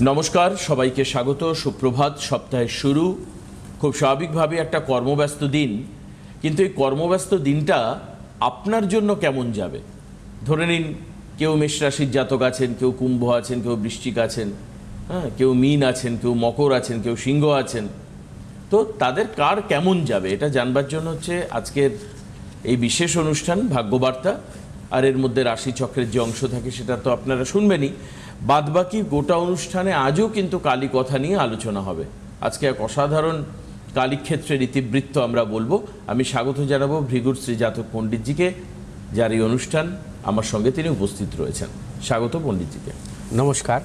নমস্কার, সবাইকে স্বাগত। সুপ্রভাত। সপ্তাহের শুরু, খুব স্বাভাবিকভাবে একটা কর্মব্যস্ত দিন, কিন্তু এই কর্মব্যস্ত দিনটা আপনার জন্য কেমন যাবে? ধরে নিন কেউ মেষ রাশির জাতক আছেন, কেউ কুম্ভ আছেন, কেউ বৃশ্চিক আছেন, হ্যাঁ, কেউ মীন আছেন, কেউ মকর আছেন, কেউ সিংহ আছেন। তো তাদের কার কেমন যাবে এটা জানবার জন্য হচ্ছে আজকের এই বিশেষ অনুষ্ঠান ভাগ্যবার্তা। আর এর মধ্যে রাশিচক্রের যে অংশ থাকে সেটা তো আপনারা শুনবেনই। বাদবাকি গোটা অনুষ্ঠানে আজও কিন্তু কালী কথা নিয়ে আলোচনা হবে। আজকে এক অসাধারণ কালীক্ষেত্রের ইতিবৃত্ত আমরা বলবো। আমি স্বাগত জানাবো ভৃগুর শ্রী জাতক পণ্ডিতজিকে, যার এই অনুষ্ঠান আমার সঙ্গে তিনি উপস্থিত রয়েছেন। স্বাগত পণ্ডিতজিকে। নমস্কার।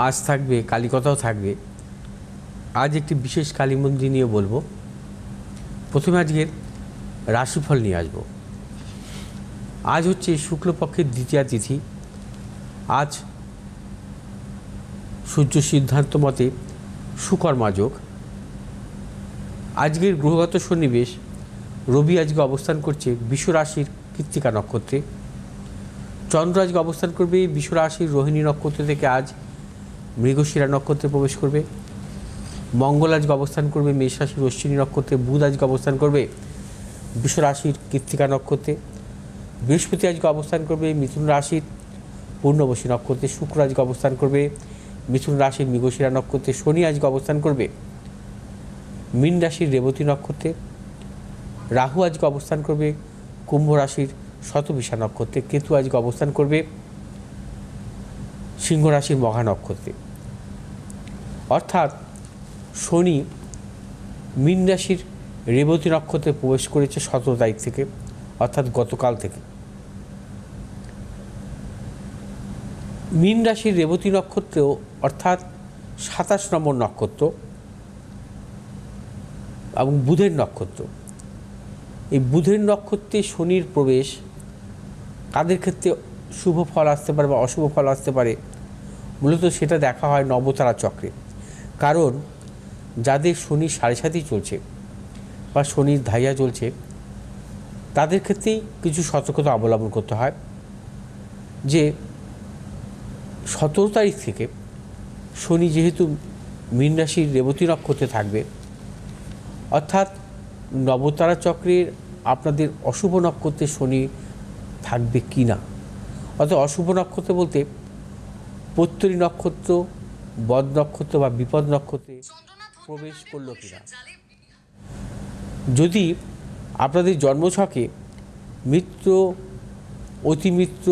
আজ থাকবে কালীকথাও থাকবে। আজ একটি বিশেষ কালী মন্দির নিয়ে বলবো। প্রথমে আজকের রাশিফল নিয়ে আসবো। আজ হচ্ছে শুক্লপক্ষের দ্বিতীয়া তিথি। আজ সূর্য সিদ্ধান্ত মতে সুকর্মা যোগ। আজকের গ্রহগত সন্নিবেশ, রবি আজকে অবস্থান করছে বৃষ রাশির কৃত্তিকা নক্ষত্রে। চন্দ্র আজকে অবস্থান করবে বৃষ রাশির রোহিণী নক্ষত্র থেকে আজ মৃগশিরা নক্ষত্রে প্রবেশ করবে। মঙ্গল আজকে অবস্থান করবে মেষ রাশির অশ্বিনী নক্ষত্রে। বুধ আজকে অবস্থান করবে বৃষ রাশির কৃত্তিকা নক্ষত্রে। বৃহস্পতি আজকে অবস্থান করবে মিথুন রাশির পূর্ণবসী নক্ষত্রে। শুক্র আজকে অবস্থান করবে মিথুন রাশির মৃগশিরা নক্ষত্রে। শনি আজকে অবস্থান করবে মীন রাশির রেবতী নক্ষত্রে। রাহু আজকে অবস্থান করবে কুম্ভ রাশির শতবিশা নক্ষত্রে। কেতু আজকে অবস্থান করবে সিংহ রাশির মঘা নক্ষত্রে। অর্থাৎ শনি মীন রাশির রেবতী নক্ষত্রে প্রবেশ করেছে 17 তারিখ থেকে, অর্থাৎ গতকাল থেকে। মীন রাশির রেবতী নক্ষত্রেও অর্থাৎ 27 নম্বর নক্ষত্র এবং বুধের নক্ষত্র। এই বুধের নক্ষত্রে শনির প্রবেশ কাদের ক্ষেত্রে শুভ ফল আসতে পারে বা অশুভ ফল আসতে পারে, মূলত সেটা দেখা হয় নবতারা চক্রে। কারণ যাদের শনি 7.5 চলছে বা শনির ধাইয়া চলছে, তাদের ক্ষেত্রেই কিছু সতর্কতা অবলম্বন করতে হয়। যে 17 তারিখ থেকে শনি যেহেতু মীন রাশির রেবতী নক্ষত্রে থাকবে, অর্থাৎ নবতারা চক্রের আপনাদের অশুভ নক্ষত্রে শনি থাকবে কি না, অর্থাৎ অশুভ নক্ষত্র বলতে পৈত্তরী নক্ষত্র, বদ নক্ষত্র বা বিপদ নক্ষত্রে প্রবেশ করল কিনা। যদি আপনাদের জন্মছকে মিত্র, অতিমিত্র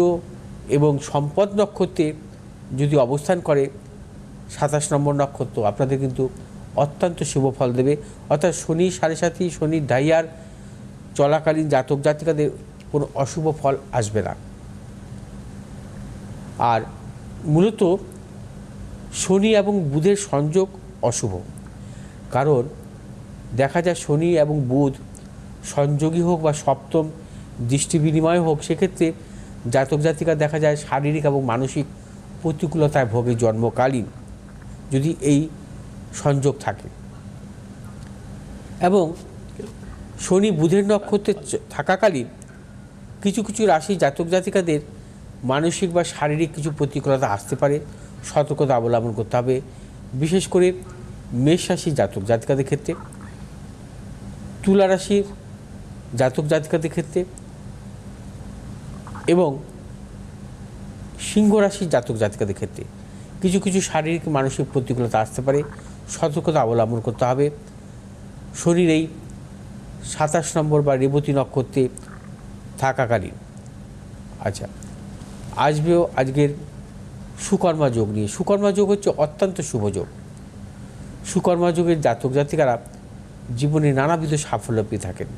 এবং সম্পদ নক্ষত্রে যদি অবস্থান করে 27 নম্বর নক্ষত্র, আপনাদের কিন্তু অত্যন্ত শুভ ফল দেবে। অর্থাৎ শনি 7.5, শনির ধাইয়ার চলাকালীন জাতক জাতিকাদের কোনো অশুভ ফল আসবে না। আর মূলত শনি এবং বুধের সংযোগ অশুভ, কারণ দেখা যায় শনি এবং বুধ সংযোগী হোক বা সপ্তম দৃষ্টি বিনিময় হোক, সেক্ষেত্রে জাতক জাতিকা দেখা যায় শারীরিক এবং মানসিক প্রতিকূলতায় ভোগে জন্মকালীন, যদি এই সংযোগ থাকে। এবং শনি বুধের নক্ষত্রে থাকাকালীন কিছু কিছু রাশি জাতক জাতিকাদের মানসিক বা শারীরিক কিছু প্রতিকূলতা আসতে পারে, সতর্কতা অবলম্বন করতে হবে। বিশেষ করে মেষ রাশির জাতক জাতিকাদের ক্ষেত্রে, তুলা রাশির জাতক জাতিকাদের ক্ষেত্রে এবং সিংহ রাশির জাতক জাতিকাদের ক্ষেত্রে কিছু কিছু শারীরিক মানসিক প্রতিকূলতা আসতে পারে, সতর্কতা অবলম্বন করতে হবে শনির এই 27 নম্বর বা রেবতী নক্ষত্রে থাকাকালীন। আচ্ছা, আসবেও আজকের সুকর্মা যোগ নিয়ে। সুকর্মা যোগ হচ্ছে অত্যন্ত শুভ যোগ। সুকর্মা যোগের জাতক জাতিকারা জীবনে নানাবিধ সাফল্য পেয়ে থাকেন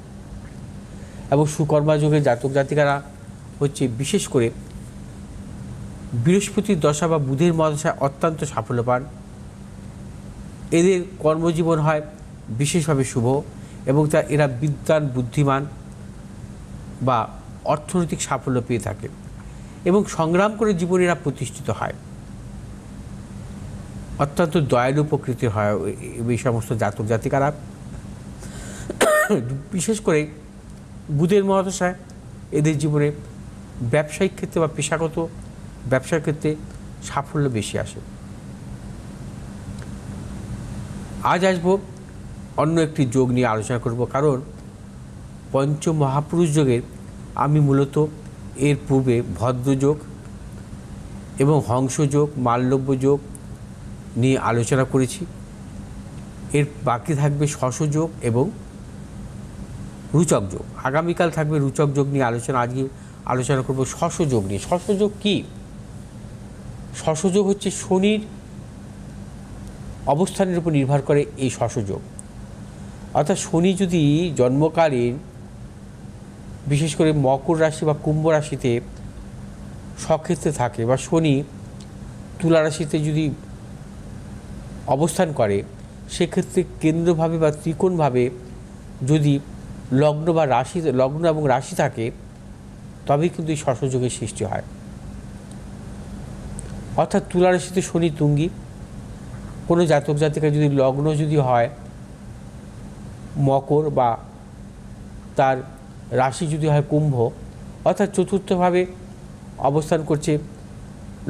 এবং সুকর্মা যোগের জাতক জাতিকারা হচ্ছে বিশেষ করে বৃহস্পতির দশা বা বুধের মহাদশায় অত্যন্ত সাফল্য পান। এদের কর্মজীবন হয় বিশেষভাবে শুভ এবং এরা বিদ্বান, বুদ্ধিমান বা অর্থনৈতিক সাফল্য পেয়ে থাকে এবং সংগ্রাম করে জীবনে এরা প্রতিষ্ঠিত হয়। অত্যন্ত দয়ালু প্রকৃতির হয় এই সমস্ত জাতক জাতিকারা। বিশেষ করে বুধের মহাদশায় এদের জীবনে ব্যবসায়িক ক্ষেত্রে বা পেশাগত ব্যবসার ক্ষেত্রে সাফল্য বেশি আসে। আজ আসবো অন্য একটি যোগ নিয়ে আলোচনা করব, কারণ পঞ্চ মহাপুরুষ যোগের আমি মূলত এর পূর্বে ভদ্রযোগ এবং হংসযোগ, মাল্যব্য যোগ নিয়ে আলোচনা করেছি। এর বাকি থাকবে শশযোগ এবং রুচক যোগ। আগামীকাল থাকবে রুচক যোগ নিয়ে আলোচনা। আজকে আলোচনা করব শশযোগ নিয়ে। শশযোগ কি? শশযোগ হচ্ছে শনির অবস্থানের উপর নির্ভর করে এই শশযোগ। অর্থাৎ শনি যদি জন্মকালীন বিশেষ করে মকর রাশি বা কুম্ভ রাশিতে স্বক্ষেত্রে থাকে, বা শনি তুলা রাশিতে যদি অবস্থান করে, সেক্ষেত্রে কেন্দ্রভাবে বা ত্রিকোণভাবে যদি লগ্ন বা রাশি, লগ্ন এবং রাশি থাকে, তবেই কিন্তু এই শশযোগের সৃষ্টি হয়। অর্থাৎ তুলা রাশিতে শনি তুঙ্গি, কোনো জাতক জাতিকা যদি লগ্ন যদি হয় মকর বা তার রাশি যদি হয় কুম্ভ, অর্থাৎ চতুর্থভাবে অবস্থান করছে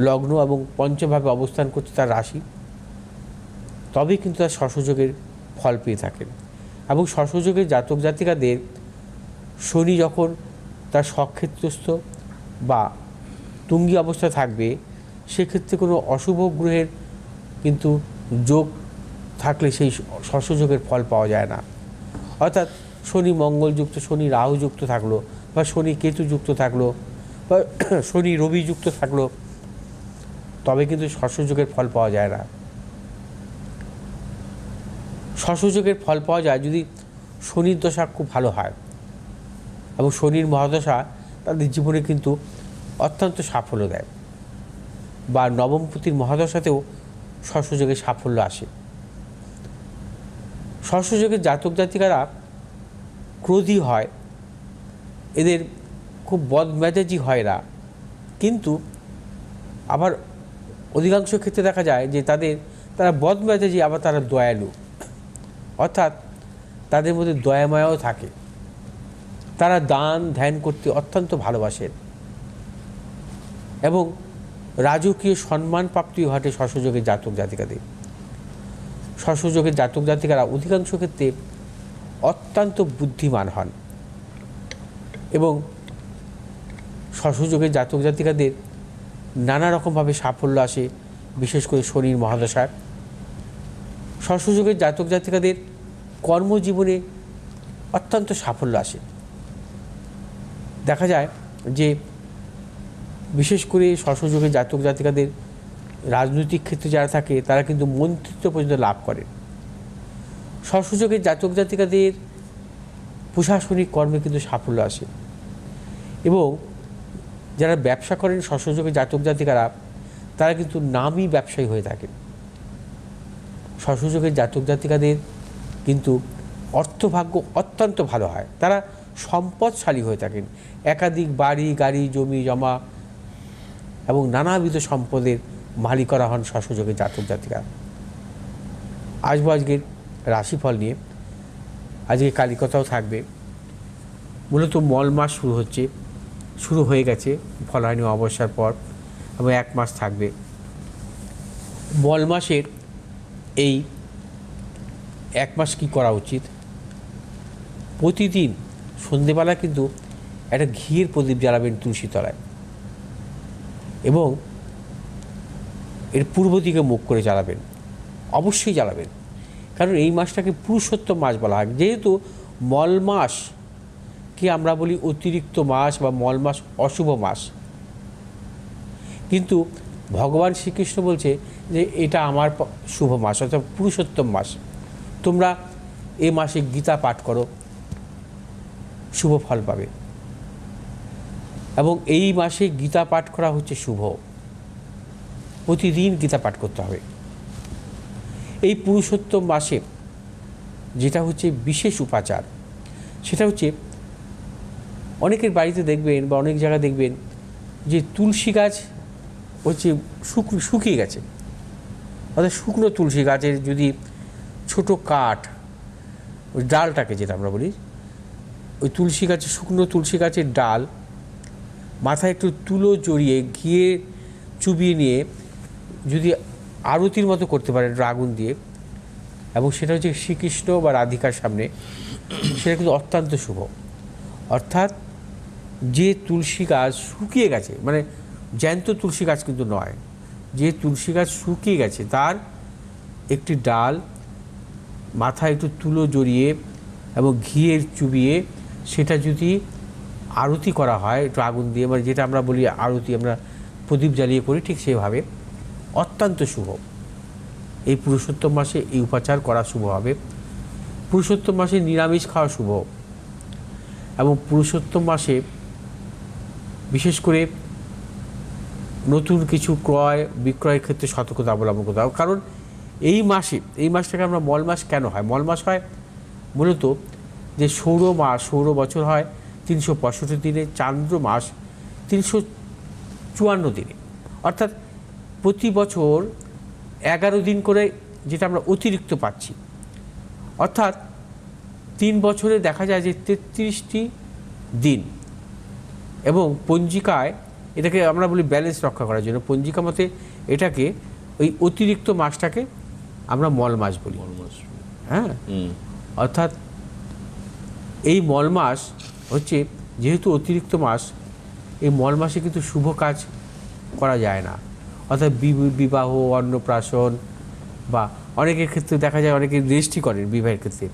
লগ্ন এবং পঞ্চমভাবে অবস্থান করছে তার রাশি, তবেই কিন্তু তার শশযোগের ফল পেয়ে থাকেন। এবং শশযোগের জাতক জাতিকাদের শনি যখন তার স্বক্ষেত্রস্থ বা তুঙ্গি অবস্থা থাকবে, সেক্ষেত্রে কোনো অশুভ গ্রহের কিন্তু যোগ থাকলে সেই শশযোগের ফল পাওয়া যায় না। অর্থাৎ শনি মঙ্গলযুক্ত, শনি রাহুযুক্ত থাকলো, বা শনি কেতুযুক্ত থাকলো, বা শনি রবিযুক্ত থাকলো, তবে কিন্তু শশযোগের ফল পাওয়া যায় না। শশযোগের ফল পাওয়া যায় যদি শনির দশা খুব ভালো হয়, এবং শনির মহাদশা তাদের জীবনে কিন্তু অত্যন্ত সাফল্য দেয়, বা নবমপতির মহাদশাতেও শশযোগের সাফল্য আসে। শশযোগের জাতক জাতিকারা ক্রোধী হয়, এদের খুব বদমেজাজি হয় না, কিন্তু আবার অধিকাংশ ক্ষেত্রে দেখা যায় যে তারা বদমেজাজি, আবার তারা দয়ালু, অর্থাৎ তাদের মধ্যে দয়ামায়াও থাকে। তারা দান ধ্যান করতে অত্যন্ত ভালোবাসেন, এবং রাজকীয় সম্মান প্রাপ্তিও ঘটে শশযোগের জাতক জাতিকাদের। শশযোগের জাতক জাতিকারা অধিকাংশ ক্ষেত্রে অত্যন্ত বুদ্ধিমান হন, এবং শশযোগের জাতক জাতিকাদের নানা রকমভাবে সাফল্য আসে, বিশেষ করে শনির মহাদশায়। শশযোগের জাতক জাতিকাদের কর্মজীবনে অত্যন্ত সাফল্য আসে। দেখা যায় যে বিশেষ করে শশযোগের জাতক জাতিকাদের রাজনৈতিক ক্ষেত্রে যারা থাকে, তারা কিন্তু মন্ত্রিত্ব পর্যন্ত লাভ করেন। শশযোগের জাতক জাতিকাদের প্রশাসনিক কর্মে কিন্তু সাফল্য আসে, এবং যারা ব্যবসা করেন শশযোগের জাতক জাতিকারা, তারা কিন্তু নামী ব্যবসায়ী হয়ে থাকেন। শশযোগের জাতক জাতিকাদের কিন্তু অর্থভাগ্য অত্যন্ত ভালো হয়, তারা সম্পদশালী হয়ে থাকেন। একাধিক বাড়ি, গাড়ি, জমি জমা এবং নানাবিধ সম্পদের মালিকরা হন শশযোগের জাতক জাতিকা। আসবো আজকের রাশিফল নিয়ে। আজকে কালিকথাও থাকবে। মূলত মল মাস শুরু হয়ে গেছে ফলায়নী অমাবস্যার পর, এবং 1 মাস থাকবে। মল মাসের এই 1 মাস কী করা উচিত? প্রতিদিন সন্ধেবেলা কিন্তু একটা ঘিয়ের প্রদীপ জ্বালাবেন তুলসী তলায়, এবং এর পূর্ব দিকে মুখ করে জ্বালাবেন, অবশ্যই জ্বালাবেন। কারণ এই মাসটাকে পুরুষোত্তম মাস বলা হয়। যেহেতু মল মাস কি আমরা বলি অতিরিক্ত মাস, বা মল মাস অশুভ মাস, কিন্তু ভগবান শ্রীকৃষ্ণ বলছে যে এটা আমার শুভ মাস, অর্থাৎ পুরুষোত্তম মাস। তোমরা এ মাসে গীতা পাঠ করো, শুভ ফল পাবে। এবং এই মাসে গীতা পাঠ করা হচ্ছে শুভ, প্রতিদিন গীতা পাঠ করতে হবে। এই পুরুষোত্তম মাসে যেটা হচ্ছে বিশেষ উপাচার, সেটা হচ্ছে অনেকের বাড়িতে দেখবেন বা অনেক জায়গায় দেখবেন যে তুলসী গাছ হচ্ছে শুকিয়ে গেছে, অর্থাৎ শুকনো তুলসী গাছের যদি ছোট কাঠ, ওই ডালটাকে যেটা আমরা বলি, ওই তুলসী গাছের শুকনো তুলসী গাছের ডাল মাথায় একটু তুলো জড়িয়ে ঘিয়ে চুবিয়ে নিয়ে যদি আরতির মতো করতে পারেন আগুন দিয়ে, এবং সেটা হচ্ছে শ্রীকৃষ্ণ বা রাধিকার সামনে, সেটা কিন্তু অত্যন্ত শুভ। অর্থাৎ যে তুলসী গাছ শুকিয়ে গেছে, মানে জ্যান্ত তুলসী গাছ কিন্তু নয়, যে তুলসী গাছ শুকিয়ে গেছে তার একটি ডাল মাথায় একটু তুলো জড়িয়ে এবং ঘিয়ের চুবিয়ে সেটা যদি আরতি করা হয় একটু আগুন দিয়ে, মানে যেটা আমরা বলি আরতি, আমরা প্রদীপ জ্বালিয়ে করি, ঠিক সেভাবে অত্যন্ত শুভ। এই পুরুষোত্তম মাসে এই উপাচার করা শুভ হবে। পুরুষোত্তম মাসে নিরামিষ খাওয়া শুভ, এবং পুরুষোত্তম মাসে বিশেষ করে নতুন কিছু ক্রয় বিক্রয়ের ক্ষেত্রে সতর্কতা অবলম্বন করতে হবে। কারণ এই মাসটাকে আমরা মল মাস কেন হয়? মল মাস হয় মূলত যে সৌর বছর হয় 365 দিনে, চান্দ্র মাস 354 দিনে, অর্থাৎ প্রতি বছর 11 দিন করে যেটা আমরা অতিরিক্ত পাচ্ছি। অর্থাৎ 3 বছরে দেখা যায় যে 33টি দিন, এবং পঞ্জিকায় এটাকে আমরা বলি ব্যালেন্স রক্ষা করার জন্য পঞ্জিকা মতে এটাকে ওই অতিরিক্ত মাসটাকে আমরা মল মাস বলি। হ্যাঁ, অর্থাৎ এই মল মাস হচ্ছে যেহেতু অতিরিক্ত মাস, এই মল মাসে কিন্তু শুভ কাজ করা যায় না। অর্থাৎ বিবাহ, অন্নপ্রাশন, বা অনেকের ক্ষেত্রে দেখা যায় অনেকে রেজিস্ট্রি করেন বিবাহের ক্ষেত্রে,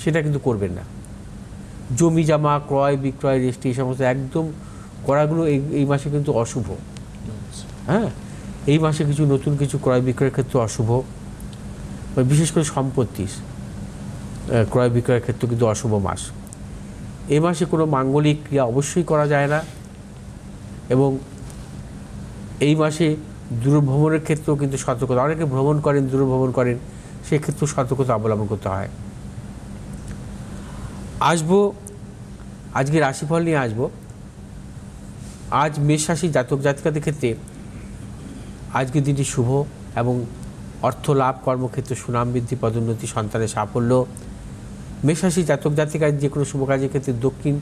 সেটা কিন্তু করবেন না। জমি জামা ক্রয় বিক্রয় রেজিস্ট্রি এই সমস্ত একদম করাগুলো এই মাসে কিন্তু অশুভ। হ্যাঁ, এই মাসে কিছু নতুন কিছু ক্রয় বিক্রয়ের ক্ষেত্রে অশুভ, বিশেষ করে সম্পত্তি ক্রয় বিক্রয়ের ক্ষেত্রে কিন্তু অশুভ মাস। এই মাসে কোনো মাঙ্গলিক ক্রিয়া অবশ্যই করা যায় না, এবং এই মাসে দূরভ্রমণের ক্ষেত্রেও কিন্তু সতর্কতা, অনেকে ভ্রমণ করেন, দূরভ্রমণ করেন, সেক্ষেত্রেও সতর্কতা অবলম্বন করতে হয়। আজকে রাশিফল নিয়ে আসবো। আজ মেষ রাশি জাতক জাতিকাদের ক্ষেত্রে আজকের দিনটি শুভ, এবং অর্থ লাভ, কর্মক্ষেত্রে সুনাম বৃদ্ধি, পদোন্নতি, সন্তানের সাফল্য। মেষ রাশি জাতক জাতিকার যে কোনো শুভ কাজের ক্ষেত্রে দক্ষিণ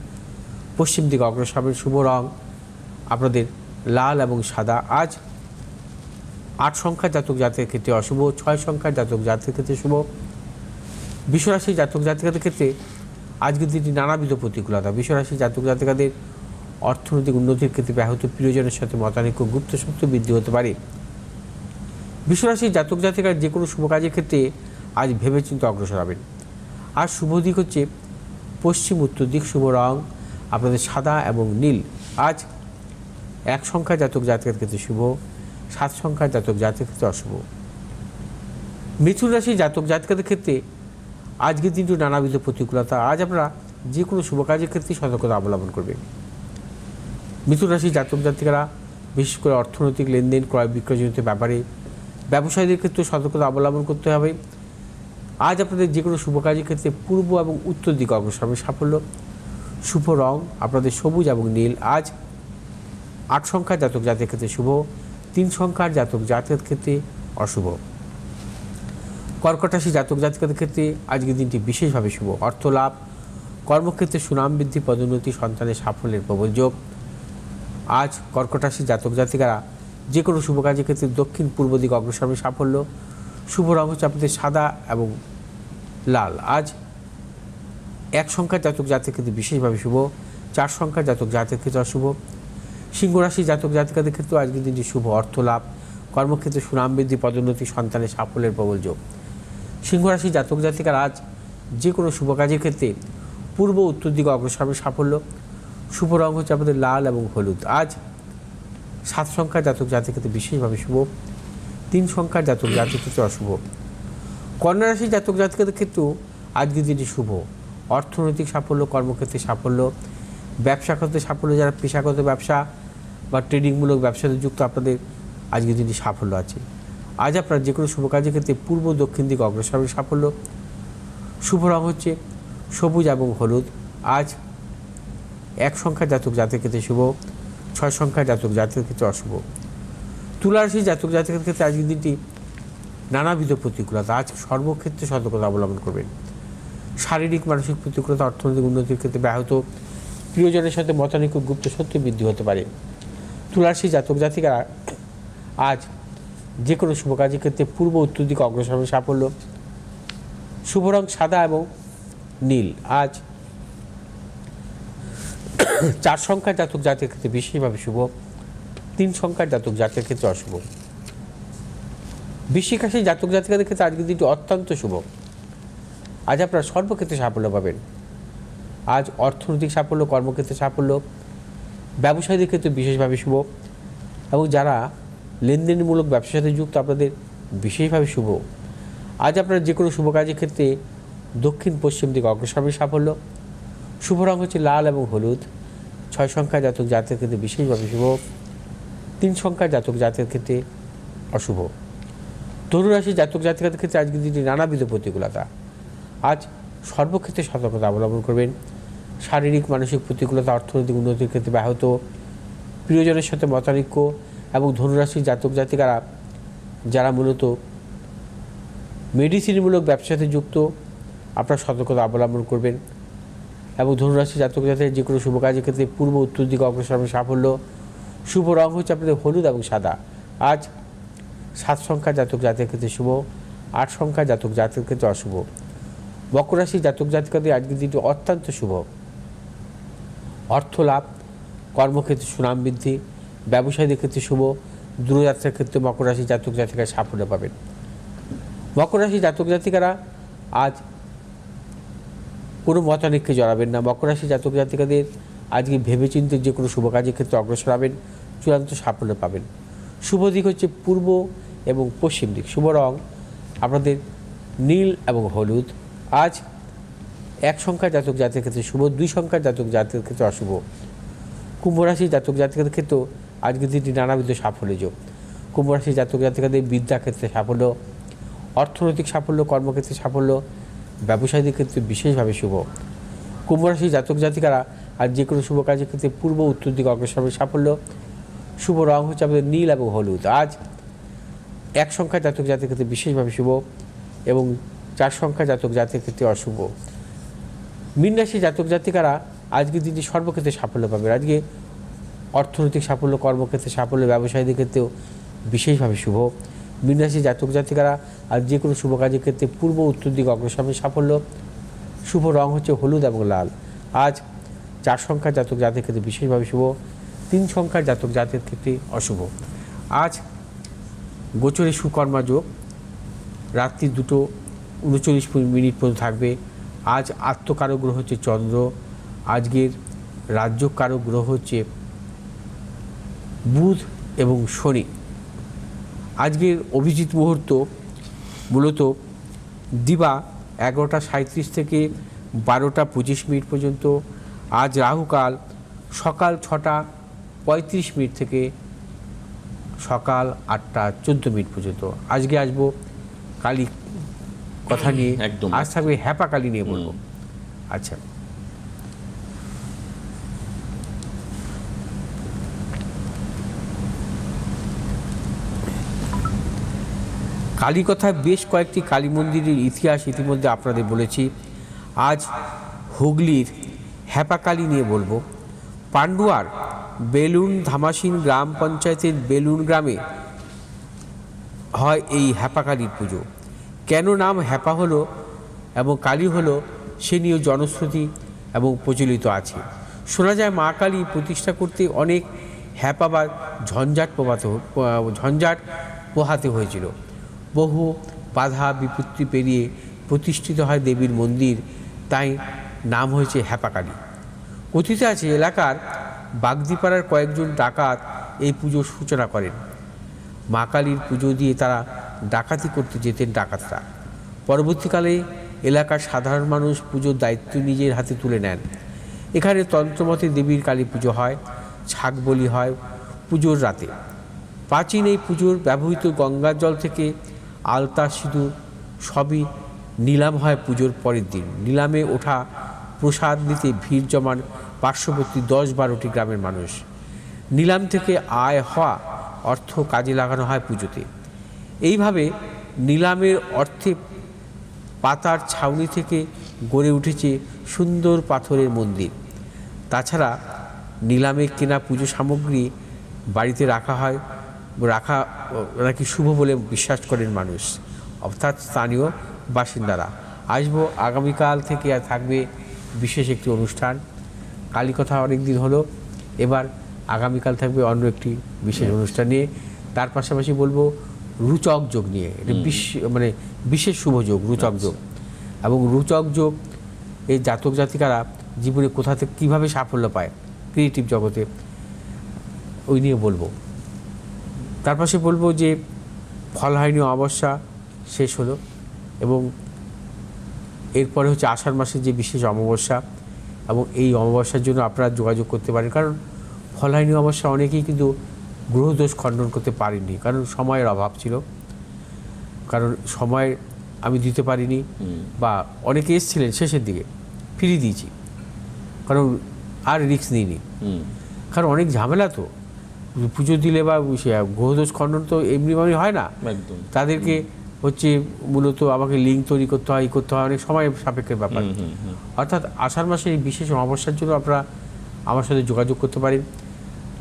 পশ্চিম দিকে অগ্রসর হবেন। শুভ রং আপনাদের লাল এবং সাদা। আজ 8 সংখ্যার জাতক জাতকের ক্ষেত্রে অশুভ, 6 সংখ্যার জাতক জাতকের ক্ষেত্রে শুভ। বিশ্বরাশি জাতক জাতিকাদের ক্ষেত্রে আজকের দিনটি নানাবিধ প্রতিকূলতা। বিশ্বরাশি জাতক জাতিকাদের অর্থনৈতিক উন্নতির ক্ষেত্রে ব্যাহত, প্রিয়জনের সাথে মতানৈক্য, গুপ্ত শত্রু বৃদ্ধি হতে পারে। বিশ্বরাশি জাতক জাতিকার যে কোনো শুভ কাজের ক্ষেত্রে আজ ভেবেচিন্তে অগ্রসর হবেন। আর শুভ দিক হচ্ছে পশ্চিম উত্তর দিক। শুভ রং আপনাদের সাদা এবং নীল। আজ 1 সংখ্যার জাতক জাতিকার ক্ষেত্রে শুভ, 7 সংখ্যার জাতক জাতিকার ক্ষেত্রে অশুভ। মিথুন রাশি জাতক জাতিকাদের ক্ষেত্রে আজকের দিনটি নানাবিধ প্রতিকূলতা। আজ আপনারা যে কোনো শুভ কাজের ক্ষেত্রে সতর্কতা অবলম্বন করবেন। মিথুন রাশি জাতক জাতিকারা বিশেষ করে অর্থনৈতিক লেনদেন, ক্রয় বিক্রয়জনিত ব্যাপারে ব্যবসায়ীদের ক্ষেত্রে সতর্কতা অবলম্বন করতে হবে। আজ আপনাদের যে কোনো শুভ কাজের ক্ষেত্রে পূর্ব এবং উত্তর দিকে অগ্রসর হবে সাফল্য। শুভ রং আপনাদের সবুজ এবং নীল। আজ 8 সংখ্যার জাতক জাতির ক্ষেত্রে শুভ, 3 সংখ্যার জাতক জাতির ক্ষেত্রে অশুভ। কর্কট রাশি জাতক জাতিকাদের ক্ষেত্রে আজকের দিনটি বিশেষভাবে শুভ। অর্থ লাভ, কর্মক্ষেত্রে সুনাম বৃদ্ধি, পদোন্নতি, সন্তানের সাফল্যের প্রবল যোগ। আজ কর্কট রাশি জাতক জাতিকারা যে কোনো শুভ কাজের ক্ষেত্রে দক্ষিণ পূর্ব দিকে অগ্রসর হবে সাফল্য। শুভ রং হচ্ছে আপনাদের সাদা এবং লাল। আজ 1 সংখ্যার জাতক জাতির ক্ষেত্রে বিশেষভাবে শুভ, 4 সংখ্যার জাতক জাতির ক্ষেত্রে অশুভ। সিংহ রাশি জাতক জাতিকাদের ক্ষেত্রে আজকের দিনটি শুভ। অর্থ লাভ, কর্মক্ষেত্রে সুনাম বৃদ্ধি, পদোন্নতি, সন্তানের সাফল্যের প্রবল যোগ। সিংহ রাশি জাতক জাতিকার আজ যে কোনো শুভ কাজের ক্ষেত্রে পূর্ব উত্তর দিকে অগ্রসর হবে সাফল্য। শুভ রং হচ্ছে আমাদের লাল এবং হলুদ। আজ 7 সংখ্যার জাতক জাতির ক্ষেত্রে বিশেষভাবে শুভ, 3 সংখ্যার জাতক জাতির ক্ষেত্রে অশুভ। কন্যা রাশি জাতক জাতিকাদের ক্ষেত্রেও আজকের দিনটি শুভ। অর্থনৈতিক সাফল্য, কর্মক্ষেত্রে সাফল্য, ব্যবসা ক্ষেত্রে সাফল্য। যারা পেশাগত ব্যবসা বা ট্রেডিংমূলক ব্যবসাতে যুক্ত, আপনাদের আজকের দিনটি সাফল্য আছে। আজ আপনার যে কোনো শুভ কাজের ক্ষেত্রে পূর্ব দক্ষিণ দিকে অগ্রসর হবে সাফল্য। শুভ রং হচ্ছে সবুজ এবং হলুদ। আজ 1 সংখ্যার জাতক জাতির ক্ষেত্রে শুভ, 6 সংখ্যার জাতক জাতির ক্ষেত্রে অশুভ। তুলা রাশি জাতক জাতিকের ক্ষেত্রে আজকের দিনটি নানাবিধ প্রতিকূলতা। আজ সর্বক্ষেত্রে সতর্কতা অবলম্বন করবেন। শারীরিক মানসিক প্রতিকূলতা, অর্থনৈতিক উন্নতির ক্ষেত্রে ব্যাহত, প্রিয়জনের সাথে মতানৈক্য, গুপ্ত শত্রু বৃদ্ধি হতে পারে। তুলা রাশি জাতক জাতিকারা আজ যে কোনো শুভ কাজের ক্ষেত্রে পূর্ব উত্তর দিকে অগ্রসর হবে সাফল্য। শুভ রং সাদা এবং নীল। আজ 4 সংখ্যার জাতক জাতির ক্ষেত্রে বিশেষভাবে শুভ, 3 সংখ্যার জাতক জাতির ক্ষেত্রে অশুভ। বৃশ্চিক রাশির জাতক জাতিকাদের ক্ষেত্রে আজকের দিনটি অত্যন্ত শুভ। আজ আপনারা সর্বক্ষেত্রে সাফল্য পাবেন। আজ অর্থনৈতিক সাফল্য, কর্মক্ষেত্রে সাফল্য, ব্যবসায়ীদের ক্ষেত্রে বিশেষভাবে শুভ এবং যারা লেনদেনমূলক ব্যবসার সাথে যুক্ত আপনাদের বিশেষভাবে শুভ। আজ আপনারা যে কোনো শুভ কাজের ক্ষেত্রে দক্ষিণ পশ্চিম দিকে অগ্রসর হবে সাফল্য। শুভ রং হচ্ছে লাল এবং হলুদ। 6 সংখ্যার জাতক জাতকের ক্ষেত্রে বিশেষভাবে শুভ, 3 সংখ্যার জাতক জাতকের ক্ষেত্রে অশুভ। ধনু রাশির জাতক জাতিকাদের ক্ষেত্রে আজকের দিনটি নানাবিধ প্রতিকূলতা। আজ সর্বক্ষেত্রে সতর্কতা অবলম্বন করবেন। শারীরিক মানসিক প্রতিকূলতা, অর্থনৈতিক উন্নতির ক্ষেত্রে ব্যাহত, প্রিয়জনের সাথে মতানৈক্য এবং ধনুরাশির জাতক জাতিকারা যারা মূলত মেডিসিনমূলক ব্যবসার সাথে যুক্ত, আপনারা সতর্কতা অবলম্বন করবেন। এবং ধনুরাশির জাতক জাতিকার যে কোনো শুভ কাজের ক্ষেত্রে পূর্ব উত্তর দিকে অগ্রসর হবে সাফল্য। শুভ রং হচ্ছে আপনাদের হলুদ এবং সাদা। আজ 7 সংখ্যার জাতক জাতির ক্ষেত্রে শুভ, 8 সংখ্যার জাতক জাতির ক্ষেত্রে অশুভ। মকর রাশির জাতক জাতিকাদের আজকের দিনটি অত্যন্ত শুভ। অর্থ লাভ, কর্মক্ষেত্রে সুনাম বৃদ্ধি, ব্যবসায়ীদের ক্ষেত্রে শুভ। দূরযাত্রার ক্ষেত্রে মকর রাশির জাতক জাতিকারা সাফল্য পাবেন। মকর রাশির জাতক জাতিকারা আজ কোনো মতানৈক্যে জড়াবেন না। মকর রাশির জাতক জাতিকাদের আজকে ভেবেচিন্তে যে কোনো শুভ কাজের ক্ষেত্রে অগ্রসর হবেন, চূড়ান্ত সাফল্য পাবেন। শুভ দিক হচ্ছে পূর্ব এবং পশ্চিম দিক। শুভ রং আপনাদের নীল এবং হলুদ। আজ 1 সংখ্যার জাতক জাতির ক্ষেত্রে শুভ, 2 সংখ্যার জাতক জাতির ক্ষেত্রে অশুভ। কুম্ভ রাশির জাতক জাতিকাদের ক্ষেত্রেও আজকের দিনটি নানাবিধ সাফল্য যোগ। কুম্ভ রাশির জাতক জাতিকাদের বিদ্যাক্ষেত্রে সাফল্য, অর্থনৈতিক সাফল্য, কর্মক্ষেত্রে সাফল্য, ব্যবসায়ীদের ক্ষেত্রে বিশেষভাবে শুভ। কুম্ভ রাশির জাতক জাতিকারা আর যে কোনো শুভ কাজের ক্ষেত্রে পূর্ব উত্তর দিকে অগ্রসর হবে সাফল্য। শুভ রং হচ্ছে আমাদের নীল এবং হলুদ। আজ 1 সংখ্যার জাতক জাতির ক্ষেত্রে বিশেষভাবে শুভ এবং 4 সংখ্যার জাতক জাতির ক্ষেত্রে অশুভ। মীন রাশির জাতক জাতিকারা আজকের দিনটি সর্বক্ষেত্রে সাফল্য পাবে। আজকে অর্থনৈতিক সাফল্য, কর্মক্ষেত্রে সাফল্য, ব্যবসায়ীদের ক্ষেত্রেও বিশেষভাবে শুভ। মীন রাশির জাতক জাতিকারা আর যে কোনো শুভ কাজের ক্ষেত্রে পূর্ব উত্তর দিকে অগ্রসর হবে সাফল্য। শুভ রং হচ্ছে হলুদ এবং লাল। আজ 4 সংখ্যার জাতক জাতির ক্ষেত্রে বিশেষভাবে শুভ, 3 সংখ্যার জাতক জাতির ক্ষেত্রে অশুভ। আজ গোচরে সুকর্মা যোগ রাত্রি 2:39 পর্যন্ত থাকবে। আজ আত্মকারক গ্রহ হচ্ছে চন্দ্র। আজকের রাজ্যকারক গ্রহ হচ্ছে বুধ এবং শনি। আজকের অভিজিৎ মুহূর্ত মূলত দিবা 11:37 থেকে 12:25 পর্যন্ত। আজ রাহুকাল সকাল 6:35 থেকে সকাল 8:14 পর্যন্ত। আজকে আসবো কালী কথা নিয়ে, একদম। আজ থাকবে হ্যাপা কালী নিয়ে বলবো। আচ্ছা, কালী কথায় বেশ কয়েকটি কালী মন্দিরের ইতিহাস ইতিমধ্যে আপনাদের বলেছি। আজ হুগলির হ্যাপা কালী নিয়ে বলবো। পান্ডুয়ার বেলুন ধামাসিন গ্রাম পঞ্চায়েতের বেলুন গ্রামে হয় এই হ্যাপা কালীর পুজো। কেন নাম হ্যাপা হলো এবং কালী হলো সে নিয়েও জনশ্রুতি এবং প্রচলিত আছে। শোনা যায় মা কালী প্রতিষ্ঠা করতে অনেক হ্যাপা বা ঝঞ্ঝাট পোহাতে হয়েছিল। বহু বাধা বিপত্তি পেরিয়ে প্রতিষ্ঠিত হয় দেবীর মন্দির, তাই নাম হয়েছে হ্যাপা কালী। কথিত আছে এলাকার বাগদিপাড়ার কয়েকজন ডাকাত এই পুজোর সূচনা করেন। মা কালীর পুজো দিয়ে তারা ডাকাতি করতে যেতেন ডাকাতরা। পরবর্তীকালে এলাকার সাধারণ মানুষ পুজোর দায়িত্ব নিজের হাতে তুলে নেন। এখানে তন্ত্রমতে দেবীর কালী পুজো হয়, ছাগ বলি হয় পুজোর রাতে। প্রাচীন এই পুজোর ব্যবহৃত গঙ্গার জল থেকে আলতা, সিঁদুর সবই নিলাম হয় পুজোর পরের দিন। নিলামে ওঠা প্রসাদ নিতে ভিড় জমান পার্শ্ববর্তী 10-12টি গ্রামের মানুষ। নিলাম থেকে আয় হওয়া অর্থ কাজে লাগানো হয় পুজোতে। এইভাবে নিলামের অর্থে পাতার ছাউনি থেকে গড়ে উঠেছে সুন্দর পাথরের মন্দির। তাছাড়া নিলামে কেনা পুজো সামগ্রী বাড়িতে রাখা হয় রাখা নাকি শুভ বলে বিশ্বাস করেন মানুষ, অর্থাৎ স্থানীয় বাসিন্দারা। আসবো আগামীকাল থেকে আর থাকবে বিশেষ একটি অনুষ্ঠান। কালীকথা অনেক দিন হলো, এবার আগামীকাল থাকবে অন্য একটি বিশেষ অনুষ্ঠান নিয়ে। তার পাশাপাশি বলবো রুচক যোগ নিয়ে, এটা মানে বিশেষ শুভ যোগ, রুচক যোগ। এবং রুচক যোগ এই জাতক জাতিকারা জীবনে কোথা থেকে কীভাবে সাফল্য পায় ক্রিয়েটিভ জগতে, ওই নিয়ে বলবো। তার পাশে বলবো যে ফলহারিণী অমাবস্যা শেষ হলো এবং এরপরে হচ্ছে আষাঢ় মাসের যে বিশেষ অমাবস্যা, এবং এই অমাবস্যার জন্য আপনারা যোগাযোগ করতে পারেন। কারণ ফলহারিণী অমাবস্যা অনেকেই কিন্তু গ্রহদোষ খণ্ডন করতে পারেননি, কারণ সময়ের অভাব ছিল, কারণ সময় আমি দিতে পারিনি, বা অনেকে এসেছিলেন শেষের দিকে ফিরিয়ে দিয়েছি, কারণ আর রিস্ক নিইনি। কারণ অনেক ঝামেলা তো, পুজো দিলে বা গ্রহদোষ খণ্ডন তো এমনিভাবে হয় না, তাদেরকে হচ্ছে মূলত আমাকে লিঙ্ক তৈরি করতে হয়, অনেক সময় সাপেক্ষের ব্যাপার। অর্থাৎ আষাঢ় মাসের এই বিশেষ অমাবস্যার জন্য আপনারা আমার সাথে যোগাযোগ করতে পারেন।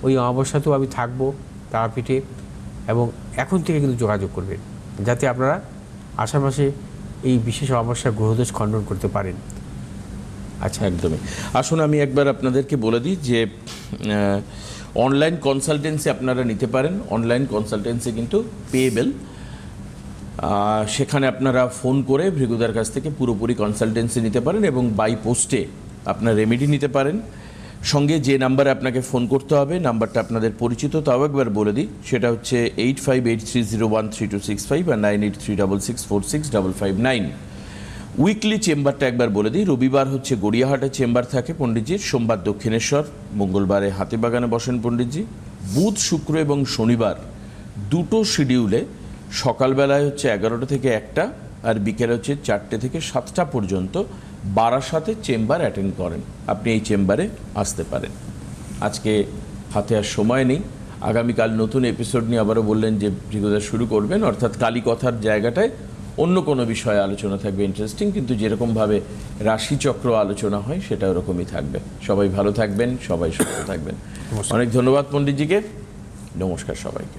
ওই অমাবস্যাতেও আমি থাকবো তারাপীঠে, এবং এখন থেকে কিন্তু যোগাযোগ করবেন যাতে আপনারা আষাঢ় মাসে এই বিশেষ অমাবস্যার গ্রহদোষ খণ্ডন করতে পারেন। আচ্ছা, একদমই। আসুন আমি একবার আপনাদেরকে বলে দিই যে অনলাইন কনসালটেন্সি আপনারা নিতে পারেন। অনলাইন কনসালটেন্সি কিন্তু পেয়েবেল। সেখানে আপনারা ফোন করে ভৃগুদার কাছ থেকে পুরোপুরি কনসালটেন্সি নিতে পারেন এবং বাই পোস্টে আপনার রেমেডি নিতে পারেন। সঙ্গে যে নাম্বারে আপনাকে ফোন করতে হবে, নাম্বারটা আপনাদের পরিচিত, তাও একবার বলে দিই, সেটা হচ্ছে 8583013265 আর 9836646559। উইকলি চেম্বারটা একবার বলে দিই, রবিবার হচ্ছে গড়িয়াহাটে চেম্বার থাকে পণ্ডিতজির, সোমবার দক্ষিণেশ্বর, মঙ্গলবারে হাতিবাগানে বসেন পণ্ডিতজি, বুধ শুক্র এবং শনিবার দুটো শিডিউলে সকালবেলায় হচ্ছে 11টা থেকে 1টা আর বিকেলে হচ্ছে 4টে থেকে 7টা পর্যন্ত বারাসাতে চেম্বার অ্যাটেন্ড করেন। আপনি এই চেম্বারে আসতে পারেন। আজকে হাতে আর সময় নেই, আগামীকাল নতুন এপিসোড নিয়ে আবারও বললেন যে ভৃগুদা শুরু করবেন, অর্থাৎ কালীকথার জায়গাটায় অন্য কোনো বিষয়ে আলোচনা থাকবে ইন্টারেস্টিং, কিন্তু যেরকমভাবে রাশিচক্র আলোচনা হয় সেটা ওরকমই থাকবে। সবাই ভালো থাকবেন, সবাই সুস্থ থাকবেন। অনেক ধন্যবাদ পণ্ডিতজিকে, নমস্কার সবাইকে।